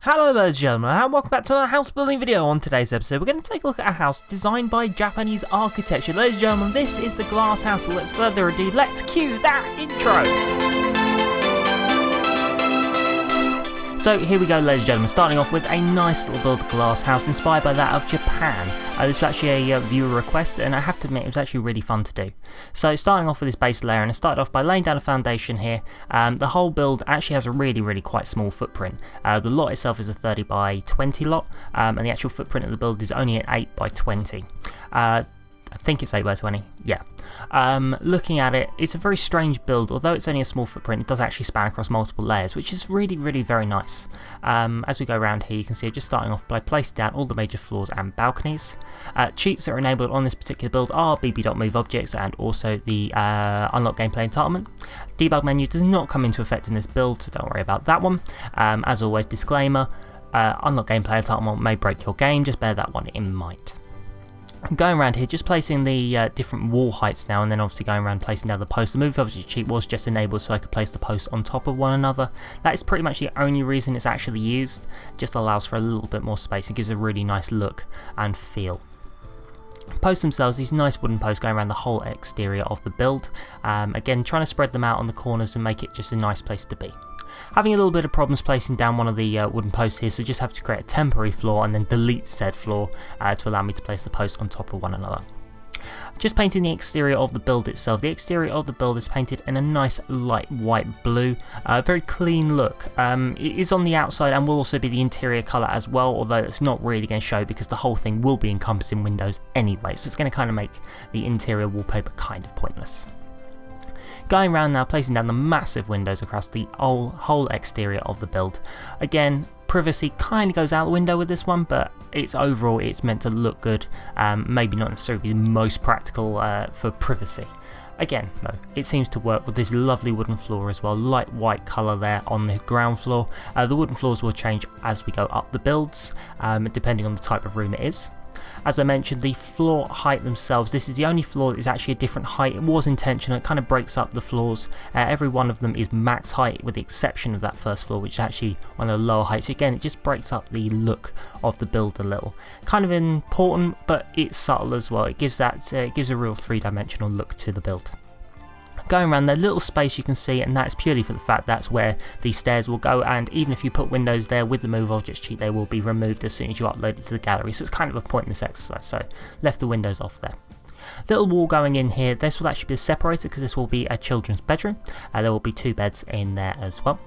Hello ladies and gentlemen, and welcome back to another house building video. On today's episode, we're going to take a look at a house designed by Japanese architecture. Ladies and gentlemen, this is the glass house. Without further ado, let's cue that intro. So here we go, ladies and gentlemen, starting off with a nice little build glass house inspired by that of Japan. This was actually a viewer request, and I have to admit it was actually really fun to do. So starting off with this base layer, and I started off by laying down a foundation here. The whole build actually has a really quite small footprint. The lot itself is a 30 by 20 lot, and the actual footprint of the build is only an 8 by 20. I think it's 8 by 20, yeah. Looking at it, it's a very strange build. Although it's only a small footprint, it does actually span across multiple layers, which is really very nice. As we go around here, you can see it just starting off by placing down all the major floors and balconies. Cheats that are enabled on this particular build are bb.move objects and also the unlock gameplay entitlement. Debug menu does not come into effect in this build, so don't worry about that one. As always, disclaimer, unlock gameplay entitlement may break your game, just bear that one in mind. Going around here, just placing the different wall heights now, and then obviously going around placing down the posts. The move object cheat was just enabled so I could place the posts on top of one another. That is pretty much the only reason it's actually used. It just allows for a little bit more space. It gives a really nice look and feel. Posts themselves, these nice wooden posts going around the whole exterior of the build. Again, trying to spread them out on the corners and make it just a nice place to be. Having a little bit of problems placing down one of the wooden posts here, so just have to create a temporary floor and then delete said floor to allow me to place the posts on top of one another. Just painting the exterior of the build itself. The exterior of the build is painted in a nice light white blue, very clean look. It is on the outside and will also be the interior colour as well, although it's not really going to show because the whole thing will be encompassing windows anyway, so it's going to kind of make the interior wallpaper kind of pointless. Going around now, placing down the massive windows across the whole exterior of the build. Again, privacy kind of goes out the window with this one, but overall it's meant to look good. Maybe not necessarily the most practical for privacy. Again, though, it seems to work with this lovely wooden floor as well, light white colour there on the ground floor. The wooden floors will change as we go up the builds, depending on the type of room it is. As I mentioned, the floor height themselves, this is the only floor that is actually a different height. It was intentional, it kind of breaks up the floors. Every one of them is max height with the exception of that first floor, which is actually on a lower height. So again, it just breaks up the look of the build a little. Kind of important, but it's subtle as well. It gives a real three-dimensional look to the build. Going around the little space you can see, and that's purely for the fact that's where the stairs will go, and even if you put windows there with the move objects cheat, they will be removed as soon as you upload it to the gallery, so it's kind of a pointless exercise, so left the windows off there. Little wall going in here, this will actually be a separator because this will be a children's bedroom. There will be 2 beds in there as well.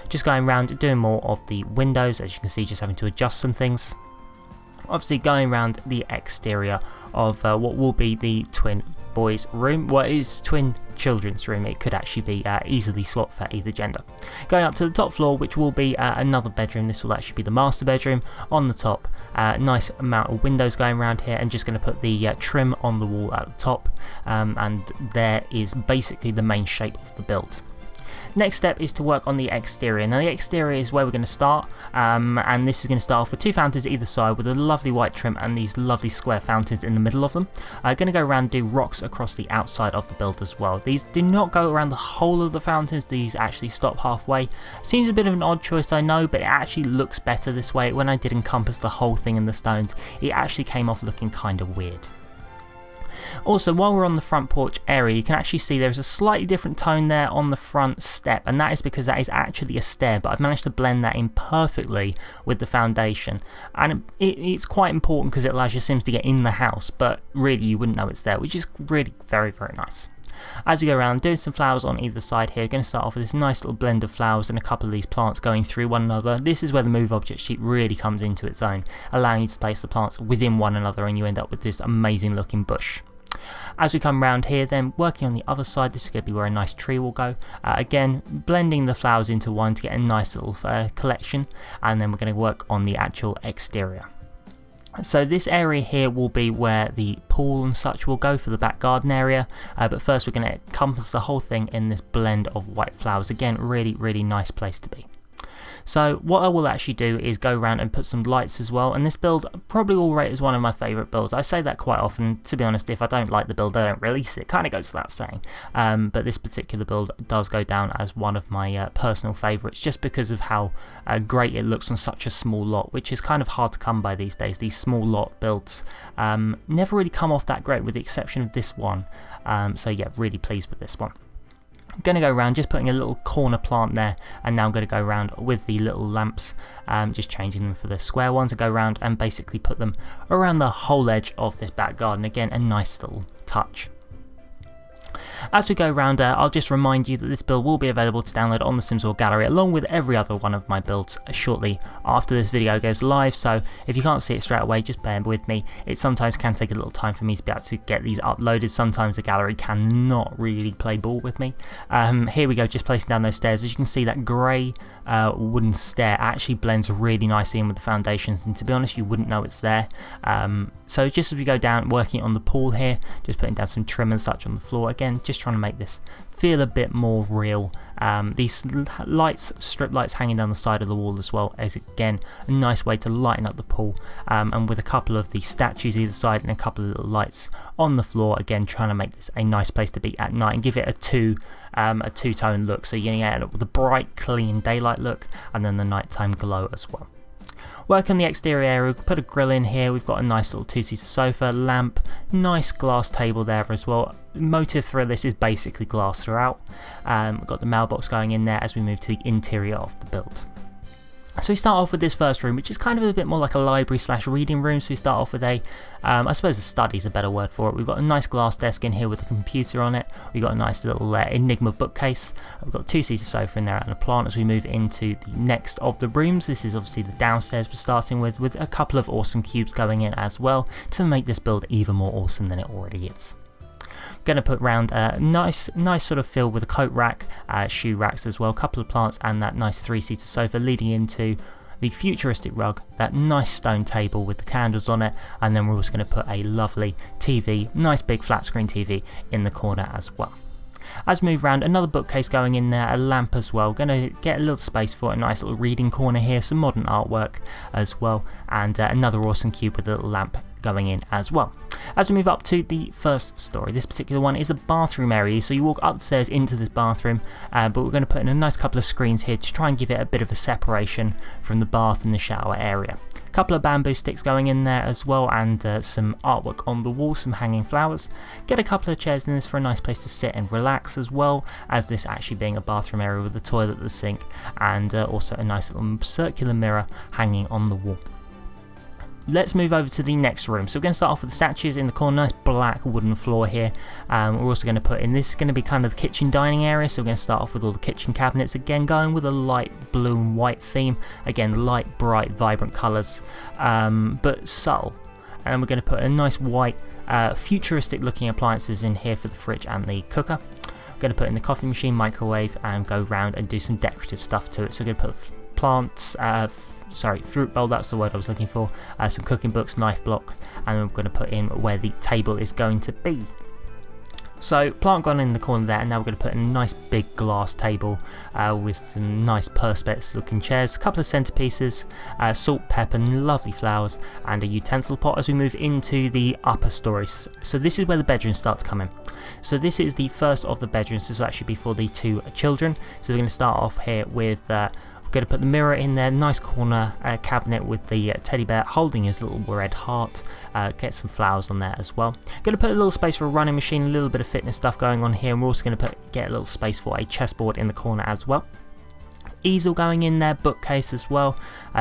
Just going around doing more of the windows, as you can see, just having to adjust some things. Obviously going around the exterior of what will be the twin boys room. Well, it is twin children's room. It could actually be easily swapped for either gender. Going up to the top floor, which will be another bedroom. This will actually be the master bedroom on the top. Nice amount of windows going around here, and just going to put the trim on the wall at the top, and there is basically the main shape of the build. Next step is to work on the exterior. Now the exterior is where we're going to start, and this is going to start off with 2 fountains either side with a lovely white trim and these lovely square fountains in the middle of them. I'm going to go around and do rocks across the outside of the build as well. These do not go around the whole of the fountains, these actually stop halfway. Seems a bit of an odd choice, I know, but it actually looks better this way. When I did encompass the whole thing in the stones, it actually came off looking kind of weird. Also, while we're on the front porch area, you can actually see there's a slightly different tone there on the front step, and that is because that is actually a stair, but I've managed to blend that in perfectly with the foundation, and it's quite important because it allows your Sims to get in the house, but really you wouldn't know it's there, which is really very nice. As we go around, doing some flowers on either side here, going to start off with this nice little blend of flowers and a couple of these plants going through one another. This is where the move object sheet really comes into its own, allowing you to place the plants within one another, and you end up with this amazing looking bush. As we come around here then, working on the other side, this is going to be where a nice tree will go. Again, blending the flowers into one to get a nice little collection, and then we're going to work on the actual exterior. So this area here will be where the pool and such will go for the back garden area, but first we're going to encompass the whole thing in this blend of white flowers. Again, really nice place to be. So what I will actually do is go around and put some lights as well, and this build probably will rate as one of my favourite builds. I say that quite often, to be honest. If I don't like the build, I don't release it. Kind of goes without saying, but this particular build does go down as one of my personal favourites, just because of how great it looks on such a small lot, which is kind of hard to come by these days. These small lot builds never really come off that great, with the exception of this one. So yeah, really pleased with this one. I'm going to go around just putting a little corner plant there, and now I'm going to go around with the little lamps, just changing them for the square ones, and go around and basically put them around the whole edge of this back garden. Again, a nice little touch. As we go around, I'll just remind you that this build will be available to download on the Sims World Gallery, along with every other one of my builds shortly after this video goes live. So if you can't see it straight away, just bear with me. It sometimes can take a little time for me to be able to get these uploaded. Sometimes the gallery cannot really play ball with me. Here we go, just placing down those stairs. As you can see, that grey wooden stair actually blends really nicely in with the foundations, and to be honest, you wouldn't know it's there. So just as we go down, working on the pool here, just putting down some trim and such on the floor. Again, just trying to make this feel a bit more real. These lights, strip lights hanging down the side of the wall as well, is again a nice way to lighten up the pool, and with a couple of the statues either side and a couple of little lights on the floor, again trying to make this a nice place to be at night and give it a two-tone look. So you're going to get the bright clean daylight look and then the nighttime glow as well. Work on the exterior area, we've put a grill in here, we've got a nice little two-seater sofa, lamp, nice glass table there as well. Motive through this is basically glass throughout. We've got the mailbox going in there as we move to the interior of the build. So we start off with this first room, which is kind of a bit more like a library slash reading room. So we start off with a, I suppose a study is a better word for it. We've got a nice glass desk in here with a computer on it. We've got a nice little Enigma bookcase. We've got a two-seater sofa in there and a plant as we move into the next of the rooms. This is obviously the downstairs we're starting with a couple of awesome cubes going in as well to make this build even more awesome than it already is. Going to put round a nice sort of fill with a coat rack, shoe racks as well, a couple of plants and that nice three-seater sofa leading into the futuristic rug, that nice stone table with the candles on it, and then we're also going to put a lovely TV, nice big flat screen TV in the corner as well. As we move around, another bookcase going in there, a lamp as well. Going to get a little space for a nice little reading corner here, some modern artwork as well, and another awesome cube with a little lamp going in as well. As we move up to the first story, this particular one is a bathroom area, so you walk upstairs into this bathroom, but we're going to put in a nice couple of screens here to try and give it a bit of a separation from the bath and the shower area. A couple of bamboo sticks going in there as well, and some artwork on the wall, some hanging flowers. Get a couple of chairs in this for a nice place to sit and relax, as well as this actually being a bathroom area with the toilet, the sink, and also a nice little circular mirror hanging on the wall. Let's move over to the next room. So we're going to start off with the statues in the corner, nice black wooden floor here. We're also going to put in, this is going to be kind of the kitchen dining area, so we're going to start off with all the kitchen cabinets, again going with a light blue and white theme, again light, bright, vibrant colours, but subtle. And then we're going to put a nice white, futuristic looking appliances in here for the fridge and the cooker. We're going to put in the coffee machine, microwave, and go round and do some decorative stuff to it. So we're going to put plants, fruit bowl, that's the word I was looking for, some cooking books, knife block, and we're going to put in where the table is going to be. So plant gone in the corner there, and now we're going to put in a nice big glass table with some nice perspex looking chairs, a couple of centerpieces, salt, pepper, lovely flowers, and a utensil pot as we move into the upper stories. So this is where the bedrooms start to come in. So this is the first of the bedrooms. This will actually be for the two children. So we're going to start off here with going to put the mirror in there, nice corner cabinet with the teddy bear holding his little red heart, get some flowers on there as well. Going to put a little space for a running machine, a little bit of fitness stuff going on here, and we're also going to get a little space for a chessboard in the corner as well. Easel going in there, bookcase as well,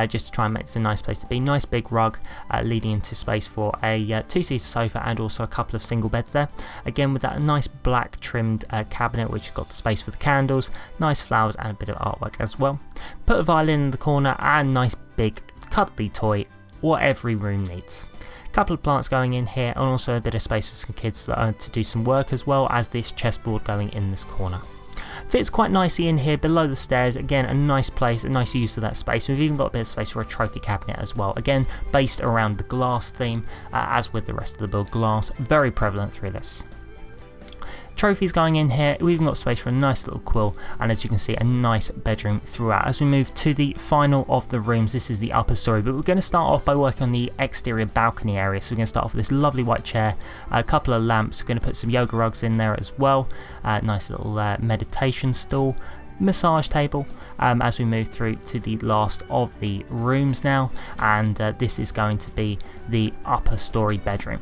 just to try and make this a nice place to be. Nice big rug leading into space for a two-seater sofa and also a couple of single beds there. Again with that nice black trimmed cabinet which has got the space for the candles, nice flowers and a bit of artwork as well. Put a violin in the corner and nice big cuddly toy, what every room needs. Couple of plants going in here and also a bit of space for some kids to do some work, as well as this chessboard going in this corner. Fits quite nicely in here below the stairs, again a nice place, a nice use of that space. We've even got a bit of space for a trophy cabinet as well, again based around the glass theme, as with the rest of the build, glass very prevalent through this. Trophies going in here, we've even got space for a nice little quill, and as you can see, a nice bedroom throughout. As we move to the final of the rooms, this is the upper story, but we're going to start off by working on the exterior balcony area. So we're going to start off with this lovely white chair, a couple of lamps. We're going to put some yoga rugs in there as well, nice little meditation stool, massage table, as we move through to the last of the rooms now, and this is going to be the upper story bedroom.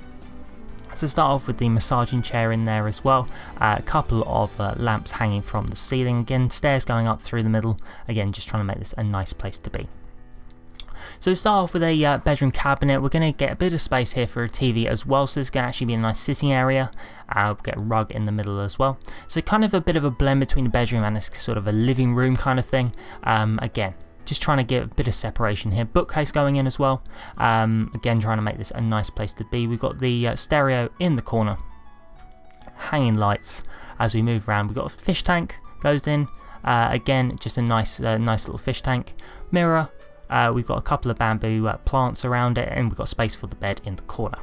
So start off with the massaging chair in there as well, a couple of lamps hanging from the ceiling, again stairs going up through the middle, again just trying to make this a nice place to be. So we start off with a bedroom cabinet. We're going to get a bit of space here for a TV as well, so this is going to actually be a nice sitting area. We'll get a rug in the middle as well. So kind of a bit of a blend between a bedroom and a sort of a living room kind of thing. Again, just trying to get a bit of separation here. Bookcase going in as well. Again, trying to make this a nice place to be. We've got the stereo in the corner. Hanging lights as we move around. We've got a fish tank goes in. Again, just a nice little fish tank. Mirror. We've got a couple of bamboo plants around it, and we've got space for the bed in the corner.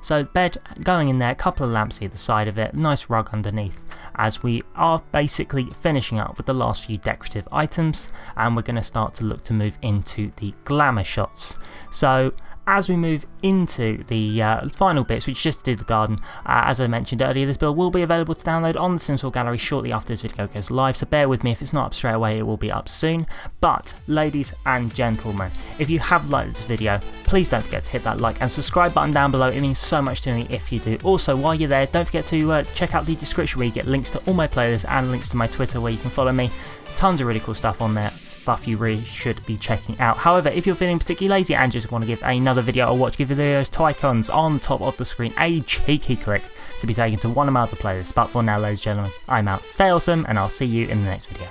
So bed going in there, a couple of lamps either side of it, nice rug underneath, as we are basically finishing up with the last few decorative items, and we're going to start to look to move into the glamour shots. So as we move into the final bits, which is just to do the garden, as I mentioned earlier, this build will be available to download on the Sims 4 gallery shortly after this video goes live, so bear with me, if it's not up straight away it will be up soon. But ladies and gentlemen, if you have liked this video, please don't forget to hit that like and subscribe button down below. It means so much to me if you do. Also, while you're there, don't forget to check out the description where you get links to all my playlists and links to my Twitter where you can follow me. Tons of really cool stuff on there, stuff you really should be checking out. However, if you're feeling particularly lazy and just want to give another video a watch, give those two icons on the top of the screen a cheeky click to be taken to one of my other playlists. But for now, ladies and gentlemen, I'm out. Stay awesome, and I'll see you in the next video.